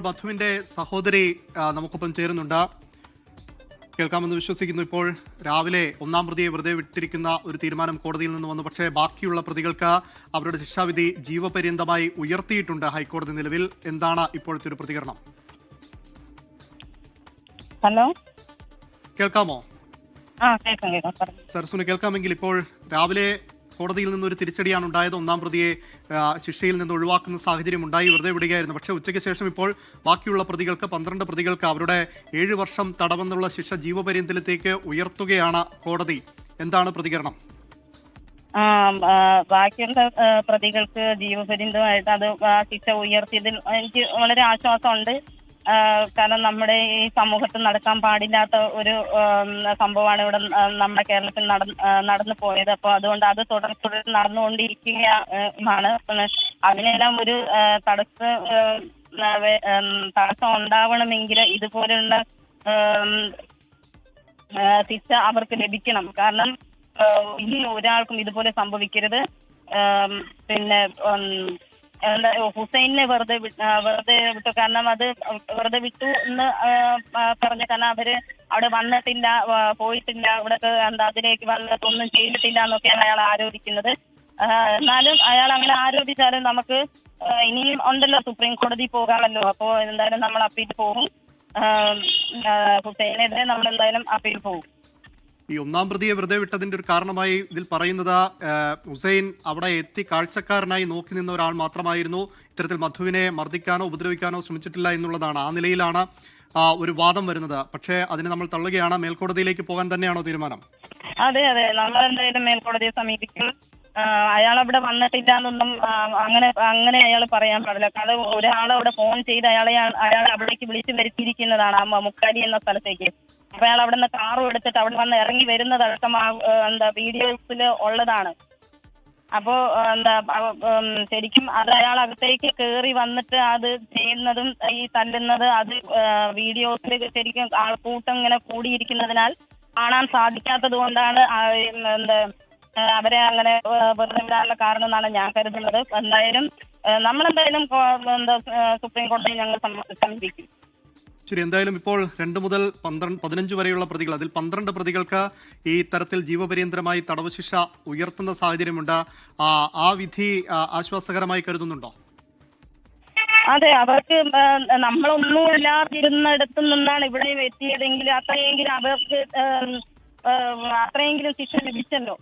മധുവിന്റെ സഹോദരി നമുക്കൊപ്പം ചേരുന്നുണ്ട്. കേൾക്കാമെന്ന് വിശ്വസിക്കുന്നു. ഇപ്പോൾ രാവിലെ ഒന്നാം പ്രതിയെ വെറുതെ വിട്ടിരിക്കുന്ന ഒരു തീരുമാനം കോടതിയിൽ നിന്ന് വന്നു. പക്ഷേ ബാക്കിയുള്ള പ്രതികൾക്ക് അവരുടെ ശിക്ഷാവിധി ജീവപര്യന്തമായി ഉയർത്തിയിട്ടുണ്ട് ഹൈക്കോടതി. നിലവിൽ എന്താണ് ഇപ്പോഴത്തെ ഒരു പ്രതികരണം? ഹലോ, കേൾക്കാമോ? സരസുന് കേൾക്കാമെങ്കിൽ ഇപ്പോൾ രാവിലെ കോടതിയിൽ നിന്നൊരു തിരിച്ചടിയാണ് ഉണ്ടായത്. ഒന്നാം പ്രതിയെ ശിക്ഷയിൽ നിന്ന് ഒഴിവാക്കുന്ന സാഹചര്യം ഉണ്ടായി, വെറുതെ വിടുകയായിരുന്നു. പക്ഷേ ഉച്ചയ്ക്ക് ശേഷം ഇപ്പോൾ ബാക്കിയുള്ള പ്രതികൾക്ക് 12 പ്രതികൾക്ക് അവരുടെ 7 വർഷം തടവെന്നുള്ള ശിക്ഷ ജീവപര്യന്തത്തിലേക്ക് ഉയർത്തുകയാണ് കോടതി. എന്താണ് പ്രതികരണം? ബാക്കിയുള്ള പ്രതികൾക്ക് ജീവപര്യന്തമായിട്ട് അത് ശിക്ഷ ഉയർത്തിയതിൽ എനിക്ക് വളരെ ആശ്വാസമുണ്ട്. കാരണം നമ്മുടെ ഈ സമൂഹത്തിൽ നടക്കാൻ പാടില്ലാത്ത ഒരു സംഭവമാണ് ഇവിടെ നമ്മുടെ കേരളത്തിൽ നടന്നു പോയത്. അപ്പോൾ അതുകൊണ്ട് അത് തുടർന്ന് നടന്നുകൊണ്ടിരിക്കുകയാണ്. അതിനെല്ലാം ഒരു തടസ്സം ഉണ്ടാവണമെങ്കിൽ ഇതുപോലുള്ള ശിക്ഷ അവർക്ക് ലഭിക്കണം. കാരണം ഇനി ഒരാൾക്കും ഇതുപോലെ സംഭവിക്കരുത്. പിന്നെ എന്താ ഹുസൈനെ വെറുതെ വിട്ടു. കാരണം അത് വെറുതെ വിട്ടു എന്ന് പറഞ്ഞു. കാരണം അവര് അവിടെ വന്നിട്ടില്ല, പോയിട്ടില്ല, ഇവിടെ എന്താ അതിലേക്ക് വന്നിട്ടൊന്നും ചെയ്തിട്ടില്ല എന്നൊക്കെയാണ് അയാൾ ആരോപിക്കുന്നത്. എന്നാലും അയാൾ അങ്ങനെ ആരോപിച്ചാലും നമുക്ക് ഇനിയും ഉണ്ടല്ലോ, സുപ്രീം കോടതി പോകാമല്ലോ. അപ്പോൾ എന്തായാലും നമ്മൾ അപ്പീൽ പോകും. ഹുസൈനെതിരെ നമ്മൾ എന്തായാലും അപ്പീൽ പോകും. ഈ ഒന്നാം പ്രതിയെ വെറുതെ വിട്ടതിന്റെ ഒരു കാരണമായി ഇതിൽ പറയുന്നത് ഹുസൈൻ അവിടെ എത്തി കാഴ്ചക്കാരനായി നോക്കി നിന്ന ഒരാൾ മാത്രമായിരുന്നു, ഇത്തരത്തിൽ മധുവിനെ മർദ്ദിക്കാനോ ഉപദ്രവിക്കാനോ ശ്രമിച്ചിട്ടില്ല എന്നുള്ളതാണ്. ആ നിലയിലാണ് ഒരു വാദം വരുന്നത്. പക്ഷേ അതിനെ നമ്മൾ തള്ളുകയാണ്. മേൽക്കോടതിയിലേക്ക് പോകാൻ തന്നെയാണോ തീരുമാനം? അതെ, നമ്മൾ എന്തായാലും മേൽക്കോടതിയെ സമീപിക്കും. അയാൾ അവിടെ വന്നിട്ടില്ല എന്നൊന്നും അങ്ങനെ അയാൾ പറയാൻ പാടില്ല. കാരണം ഒരാളവിടെ ഫോൺ ചെയ്ത് അയാൾ അവിടേക്ക് വിളിച്ചു വരുത്തിയിരിക്കുന്നതാണ്, ആ മുക്കാലി എന്ന സ്ഥലത്തേക്ക്. അപ്പൊ അയാൾ അവിടെ നിന്ന് കാറും എടുത്തിട്ട് അവിടെ വന്ന് ഇറങ്ങി വരുന്നതടക്കം വീഡിയോസിൽ ഉള്ളതാണ്. അപ്പോ ശരിക്കും അത് അയാൾ അകത്തേക്ക് കയറി വന്നിട്ട് അത് ചെയ്യുന്നതും ഈ തല്ലുന്നത് അത് വീഡിയോസിൽ ശരിക്കും ആൾക്കൂട്ടം ഇങ്ങനെ കൂടിയിരിക്കുന്നതിനാൽ കാണാൻ സാധിക്കാത്തത് കൊണ്ടാണ് അവരെ അങ്ങനെ വെറുതെ വിടാനുള്ള കാരണം എന്നാണ് ഞാൻ കരുതുന്നത്. എന്തായാലും നമ്മളെന്തായാലും സുപ്രീം കോടതിയെ ഞങ്ങൾ സമീപിക്കും. ശരി, എന്തായാലും ഇപ്പോൾ 2 മുതൽ 15 വരെയുള്ള പ്രതികൾ, അതിൽ 12 പ്രതികൾക്ക് ഈ തരത്തിൽ ജീവപര്യന്തരമായി തടവ് ശിക്ഷ ഉയർത്തുന്ന സാഹചര്യമുണ്ട്. ആ വിധി ആശ്വാസകരമായി കരുതുന്നുണ്ടോ? അതെ, അവർക്ക് നമ്മളൊന്നുമില്ലാതിരുന്നിടത്തു നിന്നാണ് ഇവിടെ എത്തിയതെങ്കിൽ അത്രയെങ്കിലും അവർക്ക് അത്രയെങ്കിലും ശിക്ഷ ലഭിച്ചല്ലോ.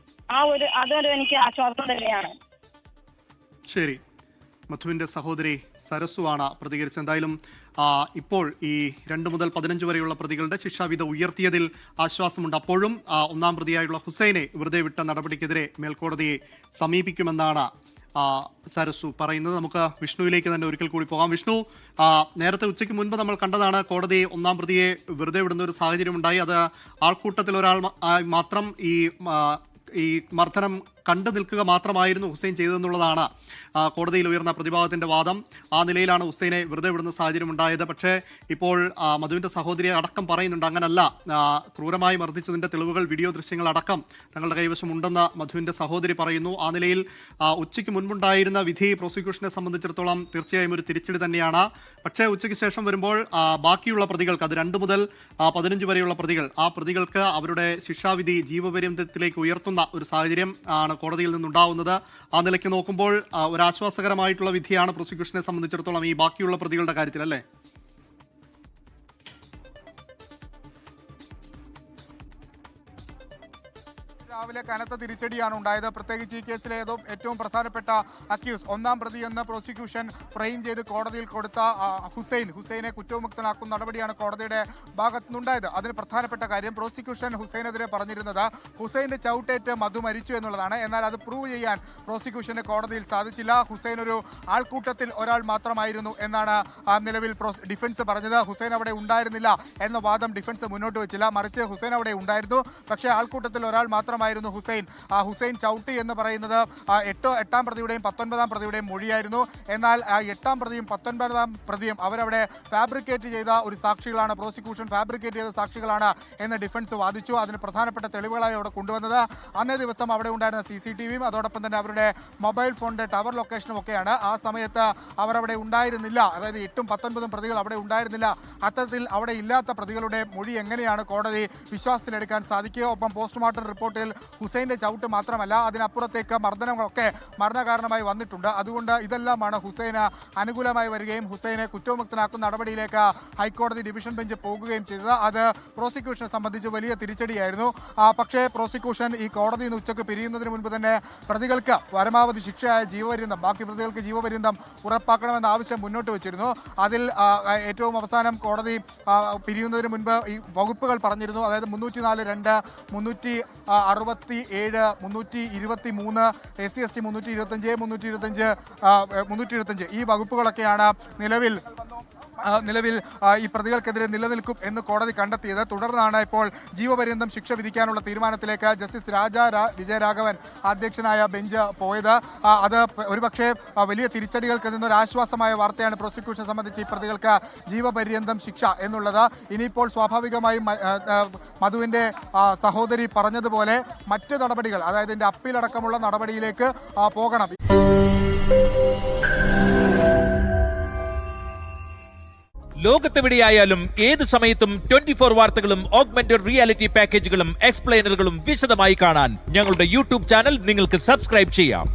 അതൊരു എനിക്ക് ആശ്വാസം തന്നെയാണ്. ശരി, മധുവിന്റെ സഹോദരി സരസുവാണ് പ്രതികരിച്ചത്. എന്തായാലും ഇപ്പോൾ ഈ 2 മുതൽ 15 വരെയുള്ള പ്രതികളുടെ ശിക്ഷാവിധി ഉയർത്തിയതിൽ ആശ്വാസമുണ്ട്. അപ്പോഴും ഒന്നാം പ്രതിയായുള്ള ഹുസൈനെ വെറുതെ വിട്ട നടപടിക്കെതിരെ മേൽക്കോടതിയെ സമീപിക്കുമെന്നാണ് സരസു പറയുന്നത്. നമുക്ക് വിഷ്ണുവിലേക്ക് തന്നെ ഒരിക്കൽ കൂടി പോകാം. വിഷ്ണു, നേരത്തെ ഉച്ചയ്ക്ക് മുൻപ് നമ്മൾ കണ്ടതാണ് കോടതി ഒന്നാം പ്രതിയെ വെറുതെ വിടുന്ന ഒരു സാഹചര്യം ഉണ്ടായി. അത് ആൾക്കൂട്ടത്തിൽ ഒരാൾ മാത്രം ഈ മർദ്ദനം കണ്ടു നിൽക്കുക മാത്രമായിരുന്നു ഹുസൈൻ ചെയ്തതെന്നുള്ളതാണ് കോടതിയിൽ ഉയർന്ന പ്രതിഭാഗത്തിന്റെ വാദം. ആ നിലയിലാണ് ഹുസൈനെ വെറുതെ വിടുന്ന സാഹചര്യം ഉണ്ടായത്. പക്ഷേ ഇപ്പോൾ മധുവിന്റെ സഹോദരിയെ അടക്കം പറയുന്നുണ്ട് അങ്ങനല്ല, ക്രൂരമായി മർദ്ദിച്ചതിന്റെ തെളിവുകൾ, വീഡിയോ ദൃശ്യങ്ങൾ അടക്കം തങ്ങളുടെ കൈവശം ഉണ്ടെന്ന് മധുവിന്റെ സഹോദരി പറയുന്നു. ആ നിലയിൽ ഉച്ചയ്ക്ക് മുൻപുണ്ടായിരുന്ന വിധി പ്രോസിക്യൂഷനെ സംബന്ധിച്ചിടത്തോളം തീർച്ചയായും ഒരു തിരിച്ചടി തന്നെയാണ്. പക്ഷേ ഉച്ചയ്ക്ക് ശേഷം വരുമ്പോൾ ബാക്കിയുള്ള പ്രതികൾക്ക്, അത് 2 മുതൽ 15 വരെയുള്ള പ്രതികൾ, ആ പ്രതികൾക്ക് അവരുടെ ശിക്ഷാവിധി ജീവപര്യന്തത്തിലേക്ക് ഉയർത്തുന്ന ഒരു സാഹചര്യം ആണ് കോടതിയിൽ നിന്നുണ്ടാവുന്നത്. ആ നിലയ്ക്ക് നോക്കുമ്പോൾ ഒരാശ്വാസകരമായിട്ടുള്ള വിധിയാണ് പ്രോസിക്യൂഷനെ സംബന്ധിച്ചിടത്തോളം ഈ ബാക്കിയുള്ള പ്രതികളുടെ കാര്യത്തിൽ, അല്ലേ? രാവിലെ കനത്ത തിരിച്ചടിയാണ് ഉണ്ടായത്. പ്രത്യേകിച്ച് ഈ കേസിലെ ഏറ്റവും പ്രധാനപ്പെട്ട അക്യൂസ്, ഒന്നാം പ്രതി എന്ന് പ്രോസിക്യൂഷൻ ഫ്രെയിം ചെയ്ത് കോടതിയിൽ കൊടുത്ത ഹുസൈനെ കുറ്റവിമുക്തനാക്കുന്ന നടപടിയാണ് കോടതിയുടെ ഭാഗത്തുനിന്നുണ്ടായത്. അതിന് പ്രധാനപ്പെട്ട കാര്യം, പ്രോസിക്യൂഷൻ ഹുസൈനെതിരെ പറഞ്ഞിരുന്നത് ഹുസൈന്റെ ചവിട്ടേറ്റ് മധു മരിച്ചു എന്നുള്ളതാണ്. എന്നാൽ അത് പ്രൂവ് ചെയ്യാൻ പ്രോസിക്യൂഷന് കോടതിയിൽ സാധിച്ചില്ല. ഹുസൈൻ ഒരു ആൾക്കൂട്ടത്തിൽ ഒരാൾ മാത്രമായിരുന്നു എന്നാണ് നിലവിൽ ഡിഫൻസ് പറഞ്ഞത്. ഹുസൈൻ അവിടെ ഉണ്ടായിരുന്നില്ല എന്ന വാദം ഡിഫൻസ് മുന്നോട്ട് വെച്ചില്ല. മറിച്ച് ഹുസൈൻ അവിടെ ഉണ്ടായിരുന്നു, പക്ഷേ ആൾക്കൂട്ടത്തിൽ ഒരാൾ മാത്രമായി പ്രതിയുമായിരുന്നു ഹുസൈൻ. ഹുസൈൻ ചൗട്ടി എന്ന് പറയുന്നത് എട്ടാം പ്രതിയുടെയും 19-ാം പ്രതിയുടെയും മൊഴിയായിരുന്നു. എന്നാൽ 8-ാം പ്രതിയും 19-ാം പ്രതിയും അവരവിടെ ഫാബ്രിക്കേറ്റ് ചെയ്ത ഒരു സാക്ഷികളാണ്, പ്രോസിക്യൂഷൻ ഫാബ്രിക്കേറ്റ് ചെയ്ത സാക്ഷികളാണ് എന്ന് ഡിഫൻസ് വാദിച്ചു. അതിന് പ്രധാനപ്പെട്ട തെളിവുകളായി അവിടെ കൊണ്ടുവന്നത് അന്നേ ദിവസം അവിടെ ഉണ്ടായിരുന്ന CCTVയും അതോടൊപ്പം തന്നെ അവരുടെ മൊബൈൽ ഫോണിന്റെ ടവർ ലൊക്കേഷനും ഒക്കെയാണ്. ആ സമയത്ത് അവർ അവിടെ ഉണ്ടായിരുന്നില്ല, അതായത് 8ഉം 19ഉം പ്രതികൾ അവിടെ ഉണ്ടായിരുന്നില്ല. അത്തരത്തിൽ അവിടെ ഇല്ലാത്ത പ്രതികളുടെ മൊഴി എങ്ങനെയാണ് കോടതി വിശ്വാസത്തിലെടുക്കാൻ സാധിക്കുക? ഒപ്പം പോസ്റ്റ്മോർട്ടം റിപ്പോർട്ടിൽ ഹുസൈന്റെ ചവിട്ട് മാത്രമല്ല, അതിനപ്പുറത്തേക്ക് മർദ്ദനങ്ങളൊക്കെ മരണകാരണമായി വന്നിട്ടുണ്ട്. അതുകൊണ്ട് ഇതെല്ലാമാണ് ഹുസൈന് അനുകൂലമായി വരികയും ഹുസൈനെ കുറ്റവിമുക്തനാക്കുന്ന നടപടിയിലേക്ക് ഹൈക്കോടതി ഡിവിഷൻ ബെഞ്ച് പോകുകയും ചെയ്തത്. അത് പ്രോസിക്യൂഷനെ സംബന്ധിച്ച് വലിയ തിരിച്ചടിയായിരുന്നു. പക്ഷേ പ്രോസിക്യൂഷൻ ഈ കോടതിയിൽ നിന്ന് ഉച്ചയ്ക്ക് പിരിയുന്നതിന് മുൻപ് തന്നെ പ്രതികൾക്ക് പരമാവധി ശിക്ഷയായ ജീവപര്യന്തം, ബാക്കി പ്രതികൾക്ക് ജീവപര്യന്തം ഉറപ്പാക്കണമെന്ന ആവശ്യം മുന്നോട്ട് വെച്ചിരുന്നു. അതിൽ ഏറ്റവും അവസാനം കോടതി പിരിയുന്നതിന് മുൻപ് ഈ വകുപ്പുകൾ പറഞ്ഞിരുന്നു. അതായത് 304(2), 367, 323, SC/ST 325, 325 ഈ വകുപ്പുകളൊക്കെയാണ് നിലവിൽ ഈ പ്രതികൾക്കെതിരെ നിലനിൽക്കും എന്ന് കോടതി കണ്ടെത്തിയത്. തുടർന്നാണ് ഇപ്പോൾ ജീവപര്യന്തം ശിക്ഷ വിധിക്കാനുള്ള തീരുമാനത്തിലേക്ക് ജസ്റ്റിസ് വിജയരാഘവൻ അധ്യക്ഷനായ ബെഞ്ച് പോയത്. അത് ഒരുപക്ഷെ വലിയ തിരിച്ചടികൾക്ക് നിന്നൊരു ആശ്വാസമായ വാർത്തയാണ് പ്രോസിക്യൂഷനെ സംബന്ധിച്ച് ഈ പ്രതികൾക്ക് ജീവപര്യന്തം ശിക്ഷ എന്നുള്ളത്. ഇനിയിപ്പോൾ സ്വാഭാവികമായും മധുവിന്റെ സഹോദരി പറഞ്ഞതുപോലെ മറ്റ് നടപടികൾ, അതായത് ഇതിന്റെ അപ്പീലടക്കമുള്ള നടപടിയിലേക്ക് പോകണം. ലോകത്തെവിടെയായാലും ഏത് സമയത്തും 24 വാർത്തകളും ഓഗ്മെന്റഡ് റിയാലിറ്റി പാക്കേജുകളും എക്സ്പ്ലെയിനറുകളും വിശദമായി കാണാൻ ഞങ്ങളുടെ യൂട്യൂബ് ചാനൽ നിങ്ങൾക്ക് സബ്സ്ക്രൈബ് ചെയ്യാം.